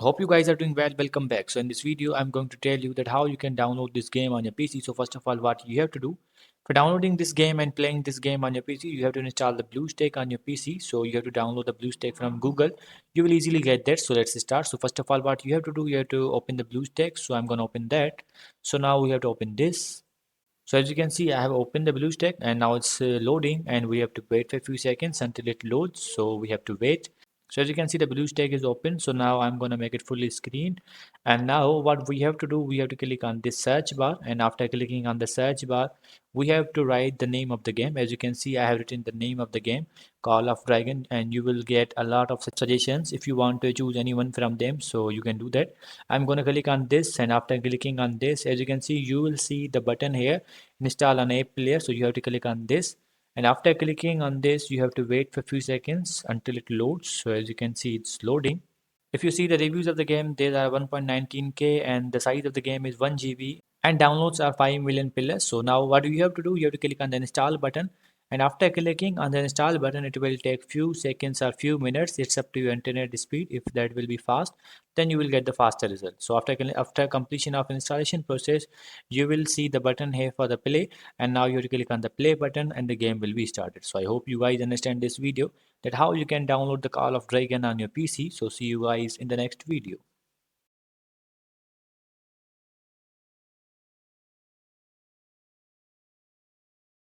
Hope you guys are doing well. Welcome back. So in this video, I'm going to tell you that how you can download this game on your PC. So first of all, what you have to do for downloading this game and playing this game on your PC, you have to install the BlueStack on your PC. So you have to download the BlueStack from Google. You will easily get that. So let's start. So first of all, what you have to do, you have to open the BlueStack. So I'm going to open that. So now we have to open this. So as you can see, I have opened the BlueStack and now it's loading and we have to wait for a few seconds until it loads. So we have to wait. So as you can see, the BlueStack is open. So now I'm going to make it fully screen. And now what we have to do, we have to click on this search bar. And after clicking on the search bar, we have to write the name of the game. As you can see, I have written the name of the game, Call of Dragon, and you will get a lot of suggestions if you want to choose anyone from them. So you can do that. I'm going to click on this, and after clicking on this, as you can see, you will see the button here, install an app player. So you have to click on this, and after clicking on this, you have to wait for a few seconds until it loads. So as you can see, it's loading. If you see the reviews of the game, there are 1.19K and the size of the game is 1 GB and downloads are 5 million plus. So now what do you have to do? You have to click on the install button, and after clicking on the install button, it will take few seconds or few minutes. It's up to your internet speed. If that will be fast, then you will get the faster result. So after completion of installation process, you will see the button here for the play, and now you have to click on the play button and the game will be started. So I hope you guys understand this video, that how you can download the Call of Dragon on your PC. So see you guys in the next video.